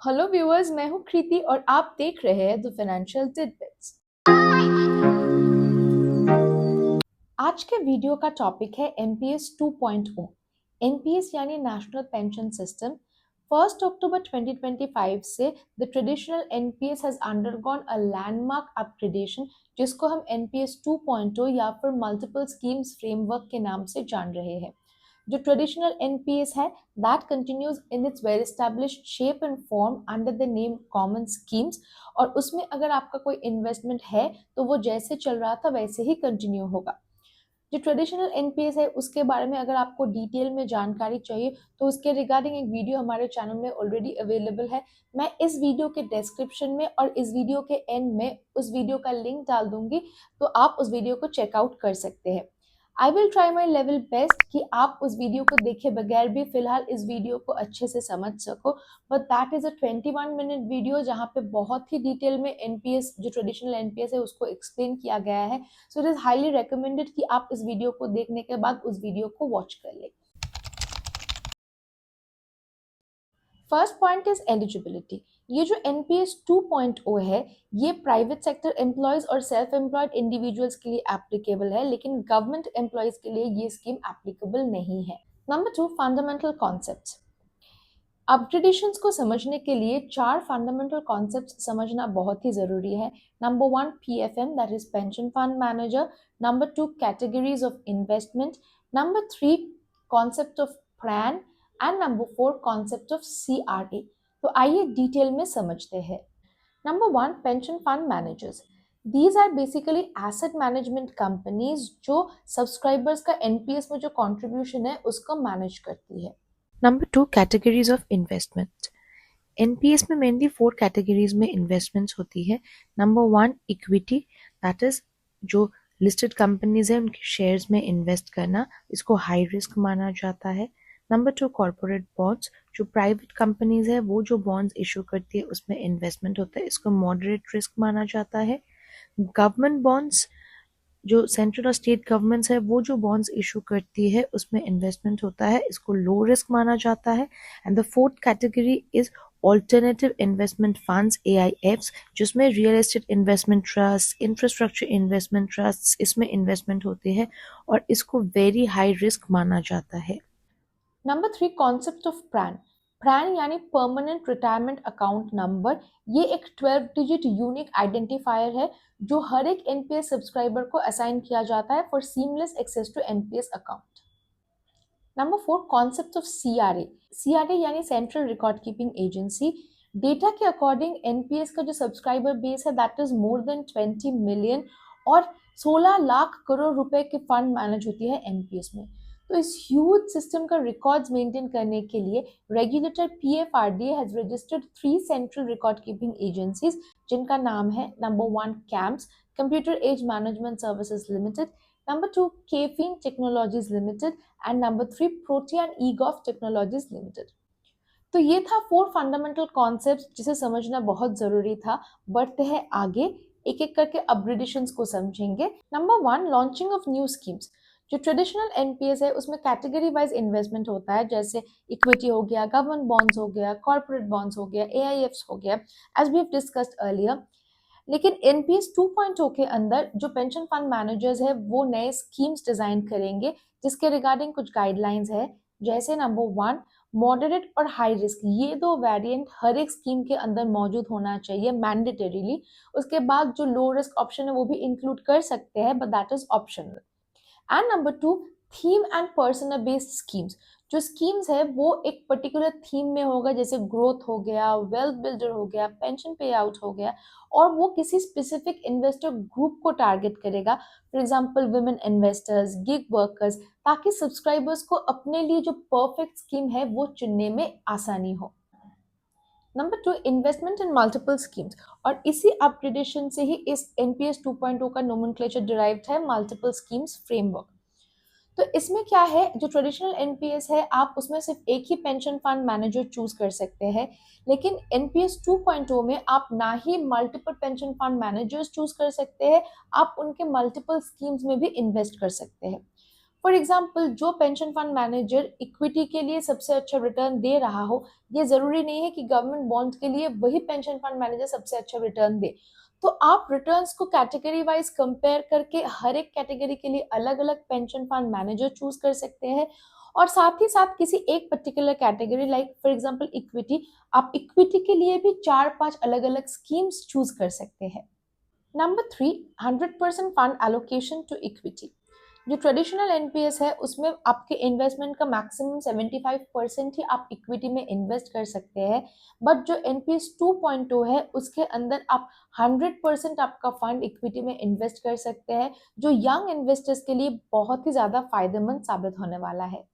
Hello viewers, मैं हूं कृति और आप देख रहे हैं द फाइनेंशियल टिडबिट्स। आज के वीडियो का टॉपिक है एनपीएस 2.0। एनपीएस यानी नेशनल पेंशन सिस्टम। 1 अक्टूबर 2025 से the traditional NPS has undergone a landmark upgradation, जिसको हम एनपीएस 2.0 या फिर मल्टीपल स्कीम्स फ्रेमवर्क के नाम से जान रहे हैं। जो ट्रेडिशनल एनपीएस है that continues in its well established shape and form under the name common schemes, और उसमें अगर आपका कोई इन्वेस्टमेंट है तो वो जैसे चल रहा था वैसे ही कंटिन्यू होगा। जो ट्रेडिशनल एनपीएस है उसके बारे में अगर आपको डिटेल में जानकारी चाहिए तो उसके रिगार्डिंग एक वीडियो हमारे चैनल में ऑलरेडी अवेलेबल है। मैं इस वीडियो के डिस्क्रिप्शन में और इस वीडियो के एंड में उस वीडियो का लिंक डाल दूंगी, तो आप उस वीडियो को चेकआउट कर सकते हैं। I will try my level best कि आप उस वीडियो को देखे बगैर भी फिलहाल इस वीडियो को अच्छे से समझ सको, but that is a 21 minute video जहाँ पे बहुत ही डिटेल में एनपीएस, जो ट्रेडिशनल एनपीएस है, उसको एक्सप्लेन किया गया है। So it is highly recommended कि आप इस वीडियो को देखने के बाद उस वीडियो को वॉच कर ले। First point is eligibility. ये जो एनपीएस 2.0 है ये प्राइवेट सेक्टर एम्प्लॉयज और सेल्फ एम्प्लॉयड इंडिविजुअल्स के लिए एप्लीकेबल है, लेकिन गवर्नमेंट एम्प्लॉयज के लिए ये स्कीम एप्लीकेबल नहीं है। Number 2, fundamental concepts. अपग्रेडेशंस को समझने के लिए 4 फंडामेंटल कॉन्सेप्ट्स समझना बहुत ही जरूरी है। Number 1, PFM, that is pension fund manager. Number 2, categories of investment. Number 3, concept of plan. And number 4, concept of CRA. तो आइए डिटेल में समझते हैं। Number 1, pension fund managers. These are basically asset management companies जो subscribers का NPS में जो contribution है उसको मैनेज करती है। Number 2, categories of investment. NPS में मेनली 4 कैटेगरीज में इन्वेस्टमेंट्स होती है। नंबर 1, इक्विटी, दैट इज जो लिस्टेड कंपनीज है उनके शेयर्स में इन्वेस्ट करना, इसको हाई रिस्क माना जाता है। नंबर 2, कॉर्पोरेट बॉन्ड्स, जो प्राइवेट कंपनीज है वो जो बॉन्ड्स इशू करती है उसमें इन्वेस्टमेंट होता है, इसको मॉडरेट रिस्क माना जाता है। गवर्नमेंट बॉन्ड्स, जो सेंट्रल और स्टेट गवर्नमेंट्स है वो जो बॉन्ड्स इशू करती है उसमें इन्वेस्टमेंट होता है, इसको लो रिस्क माना जाता है। And the fourth category is alternative investment funds, AIFs, जिसमें real estate investment trust, infrastructure investment trust, इसमें इन्वेस्टमेंट होते हैं और इसको वेरी हाई रिस्क माना जाता है। नंबर 3, कॉन्सेप्ट ऑफ प्रान। प्रान यानी परमानेंट रिटायरमेंट अकाउंट नंबर। ये एक 12 डिजिट यूनिक आइडेंटिफायर है जो हर एक एनपीएस सब्सक्राइबर को असाइन किया जाता है for seamless access to NPS account. Number 4, concept of CRA. CRA यानी central record keeping agency. Data के अकॉर्डिंग एनपीएस का जो सब्सक्राइबर बेस है that is more than 20 million और 16 लाख करोड़ रुपए के फंड मैनेज होती है एनपीएस में। तो इस ह्यूज सिस्टम का रिकॉर्ड्स मेंटेन करने के लिए regulator PFRDA has registered 3 central record keeping agencies, जिनका नाम है number 1, CAMS, computer age management services limited. Number 2, KFin technologies limited. And number 3, Protean eGov technologies limited. तो ये था 4 फंडामेंटल कॉन्सेप्ट्स जिसे समझना बहुत जरूरी था। बढ़ते हैं आगे, एक एक करके अपग्रेडेशंस को समझेंगे। Number 1, launching of new schemes. जो ट्रेडिशनल एनपीएस है उसमें कैटेगरी वाइज इन्वेस्टमेंट होता है, जैसे इक्विटी हो गया, गवर्नमेंट बॉन्ड्स हो गया, कॉर्पोरेट बॉन्ड्स हो गया, एआईएफ्स हो गया, as we have discussed earlier. लेकिन एनपीएस 2.0 के अंदर जो पेंशन फंड मैनेजर्स है वो नए स्कीम्स डिजाइन करेंगे जिसके रिगार्डिंग कुछ गाइडलाइंस है, जैसे नंबर 1, मॉडरेट और हाई रिस्क। ये 2 वेरिएंट हर एक स्कीम के अंदर मौजूद होना चाहिए मैंडेटरीली। उसके बाद जो लो रिस्क ऑप्शन है वो भी इंक्लूड कर सकते हैं, but that is optional. And number 2, theme and personal based schemes. जो स्कीम्स है वो एक पर्टिकुलर थीम में होगा, जैसे ग्रोथ हो गया, वेल्थ बिल्डर हो गया, पेंशन पे आउट हो गया, और वो किसी स्पेसिफिक इन्वेस्टर ग्रुप को टारगेट करेगा, for example women investors, gig workers, ताकि सब्सक्राइबर्स को अपने लिए जो परफेक्ट स्कीम है वो चुनने में आसानी हो। नंबर 2, इन्वेस्टमेंट इन मल्टीपल स्कीम्स, और इसी अपग्रेडेशन से ही इस एनपीएस 2.0 का नोमेनक्लेचर डिराइव्ड है, मल्टीपल स्कीम्स फ्रेमवर्क। तो इसमें क्या है, जो ट्रेडिशनल एनपीएस है आप उसमें सिर्फ एक ही पेंशन फंड मैनेजर चूज कर सकते हैं, लेकिन एनपीएस 2.0 में आप ना ही multiple pension fund managers choose कर सकते हैं, आप उनके मल्टीपल स्कीम्स में भी इन्वेस्ट कर सकते हैं। फॉर एग्जाम्पल जो पेंशन फंड मैनेजर इक्विटी के लिए सबसे अच्छा रिटर्न दे रहा हो, ये जरूरी नहीं है कि गवर्नमेंट बॉन्ड के लिए वही पेंशन फंड मैनेजर सबसे अच्छा रिटर्न दे। तो आप रिटर्न्स को कैटेगरी वाइज कंपेयर करके हर एक कैटेगरी के लिए अलग अलग पेंशन फंड मैनेजर चूज कर सकते हैं, और साथ ही साथ किसी एक particular category like for example equity, आप इक्विटी के लिए भी 4-5 अलग अलग स्कीम्स चूज कर सकते हैं। Number 3, 100% fund allocation to equity. जो ट्रेडिशनल एनपीएस है उसमें आपके इन्वेस्टमेंट का मैक्सिमम 75% ही आप इक्विटी में इन्वेस्ट कर सकते हैं, बट जो एनपीएस 2.0 है उसके अंदर आप 100% आपका फंड इक्विटी में इन्वेस्ट कर सकते हैं, जो यंग इन्वेस्टर्स के लिए बहुत ही ज्यादा फायदेमंद साबित होने वाला है।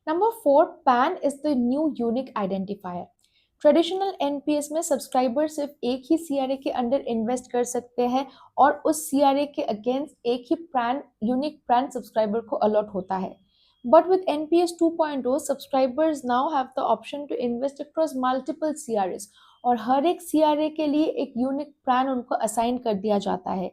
Number 4, PAN is the new unique identifier. Traditional NPS में सब्सक्राइबर सिर्फ एक ही सीआरए के अंडर इन्वेस्ट कर सकते हैं, और उस सीआरए के अगेंस्ट एक ही पैन यूनिक पैन सब्सक्राइबर को अलॉट होता है। But with NPS 2.0 subscribers now have the option to invest across multiple CRAs, और हर एक सीआरए के लिए एक यूनिक पैन उनको असाइन कर दिया जाता है।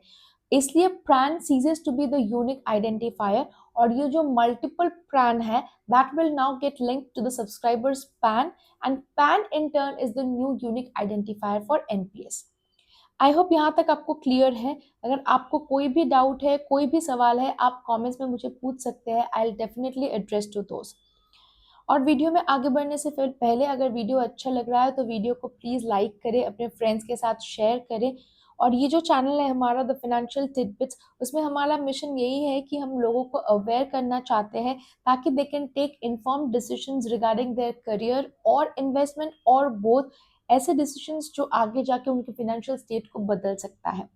इसलिए PRAN ceases to be the unique identifier, और ये जो मल्टीपल प्रान है that will now get linked to the subscriber's PAN, and PAN in turn is the new unique identifier for NPS. I hope यहाँ तक आपको क्लियर है। अगर आपको कोई भी डाउट है, कोई भी सवाल है, आप कमेंट्स में मुझे पूछ सकते हैं। I will definitely address to those. और वीडियो में आगे बढ़ने से फिर पहले अगर वीडियो अच्छा लग रहा है तो वीडियो को प्लीज़ लाइक करें, अपने फ्रेंड्स के साथ शेयर करें। और ये जो चैनल है हमारा द फाइनेंशियल टिडबिट्स, उसमें हमारा मिशन यही है कि हम लोगों को अवेयर करना चाहते हैं ताकि they can take informed decisions regarding their career और इन्वेस्टमेंट, और बोथ ऐसे डिसीजंस जो आगे जाके उनके फाइनेंशियल स्टेट को बदल सकता है।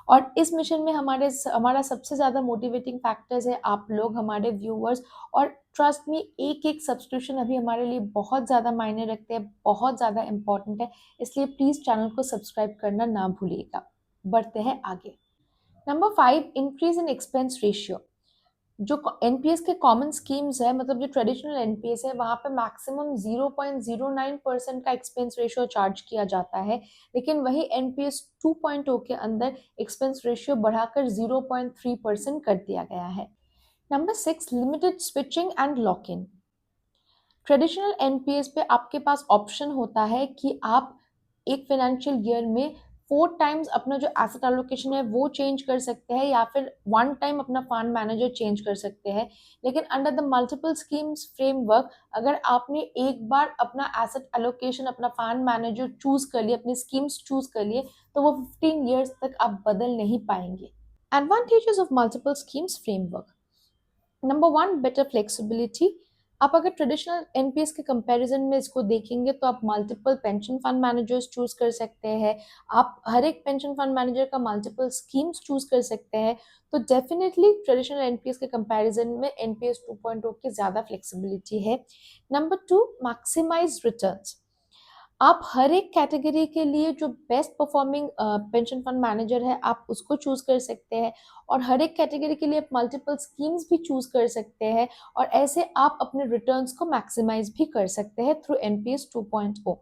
और इस मिशन में हमारा सबसे ज़्यादा मोटिवेटिंग फैक्टर्स है आप लोग, हमारे व्यूअर्स। और ट्रस्ट में एक एक सब्सक्रिप्शन अभी हमारे लिए बहुत ज़्यादा मायने रखते हैं, बहुत ज़्यादा इंपॉर्टेंट है। इसलिए प्लीज़ चैनल को सब्सक्राइब करना ना भूलिएगा। बढ़ते हैं आगे। Number 5, increase in expense ratio. जो एनपीएस के कॉमन स्कीम्स है, मतलब जो ट्रेडिशनल एनपीएस है, वहां पे मैक्सिमम 0.09% का एक्सपेंस रेशियो चार्ज किया जाता है, लेकिन वही एनपीएस 2.0 के अंदर एक्सपेंस रेशियो बढ़ाकर 0.3% कर दिया गया है। Number 6, limited switching and lock in. Traditional NPS पे आपके पास ऑप्शन होता है कि आप एक फाइनेंशियल ईयर में 4 टाइम्स अपना जो एसेट एलोकेशन है वो चेंज कर सकते हैं, या फिर 1 टाइम अपना फंड मैनेजर चेंज कर सकते हैं। लेकिन under the multiple schemes framework, अगर आपने एक बार अपना एसेट एलोकेशन, अपना फंड मैनेजर चूज कर लिया, अपने स्कीम्स चूज कर लिए, तो वो 15 ईयर्स तक आप बदल नहीं पाएंगे। Advantages of multiple schemes framework. Number 1, better flexibility. आप अगर ट्रेडिशनल एनपीएस के कंपैरिजन में इसको देखेंगे तो आप multiple pension fund managers choose कर सकते हैं, आप हर एक पेंशन फंड मैनेजर का मल्टीपल स्कीम्स चूज कर सकते हैं। तो डेफिनेटली ट्रेडिशनल एनपीएस के कंपैरिजन में एनपीएस 2.0 की ज़्यादा फ्लेक्सिबिलिटी है। Number 2, maximize returns. आप हर एक कैटेगरी के लिए जो best performing pension fund manager है आप उसको चूज कर सकते हैं, और हर एक कैटेगरी के लिए आप मल्टीपल स्कीम्स भी चूज कर सकते हैं, और ऐसे आप अपने रिटर्न्स को मैक्सिमाइज भी कर सकते हैं through NPS 2.0।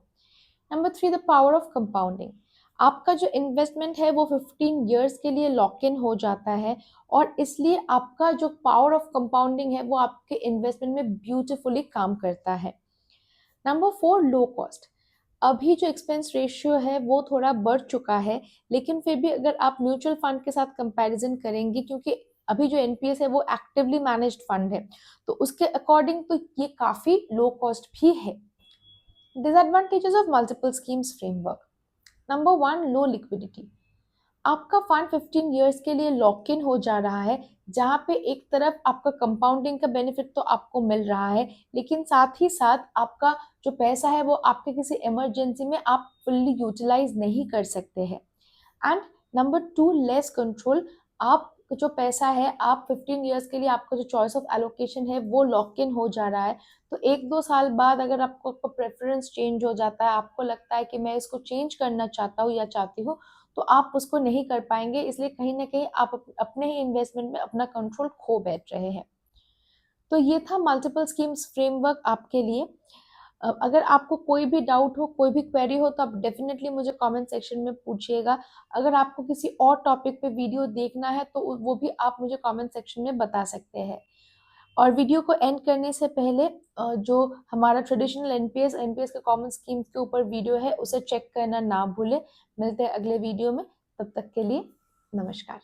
Number 3, the power of compounding. आपका जो इन्वेस्टमेंट है वो 15 ईयर्स के लिए लॉक इन हो जाता है, और इसलिए आपका जो पावर ऑफ कंपाउंडिंग है वो आपके इन्वेस्टमेंट में ब्यूटिफुली काम करता है। Number 4, low cost. अभी जो एक्सपेंस रेशियो है वो थोड़ा बढ़ चुका है, लेकिन फिर भी अगर आप म्यूचुअल फंड के साथ कंपैरिजन करेंगे, क्योंकि अभी जो एनपीएस है वो एक्टिवली मैनेज्ड फंड है, तो उसके अकॉर्डिंग तो ये काफी लो कॉस्ट भी है। Disadvantages of multiple schemes framework. Number 1, low liquidity. आपका फंड 15 ईयर्स के लिए लॉक इन हो जा रहा है, जहां पे एक तरफ आपका कंपाउंडिंग का बेनिफिट तो आपको मिल रहा है, लेकिन साथ ही साथ आपका जो पैसा है वो आपके किसी इमरजेंसी में आप फुल्ली यूटिलाइज नहीं कर सकते हैं। And number 2, less control. आप जो पैसा है आप 15 ईयर्स के लिए, आपका जो चॉइस ऑफ एलोकेशन है वो लॉक इन हो जा रहा है, तो 1-2 साल बाद अगर आपको प्रेफरेंस चेंज हो जाता है, आपको लगता है कि मैं इसको चेंज करना चाहता हूँ या चाहती हूँ, तो आप उसको नहीं कर पाएंगे। इसलिए कहीं ना कहीं आप अपने ही इन्वेस्टमेंट में अपना कंट्रोल खो बैठ रहे हैं। तो ये था मल्टीपल स्कीम्स फ्रेमवर्क आपके लिए। अगर आपको कोई भी डाउट हो, कोई भी क्वेरी हो, तो आप डेफिनेटली मुझे कमेंट सेक्शन में पूछिएगा। अगर आपको किसी और टॉपिक पे वीडियो देखना है तो वो भी आप मुझे कमेंट सेक्शन में बता सकते हैं। और वीडियो को एंड करने से पहले जो हमारा ट्रेडिशनल एनपीएस के कॉमन स्कीम्स के ऊपर वीडियो है उसे चेक करना ना भूलें। मिलते हैं अगले वीडियो में, तब तक के लिए नमस्कार।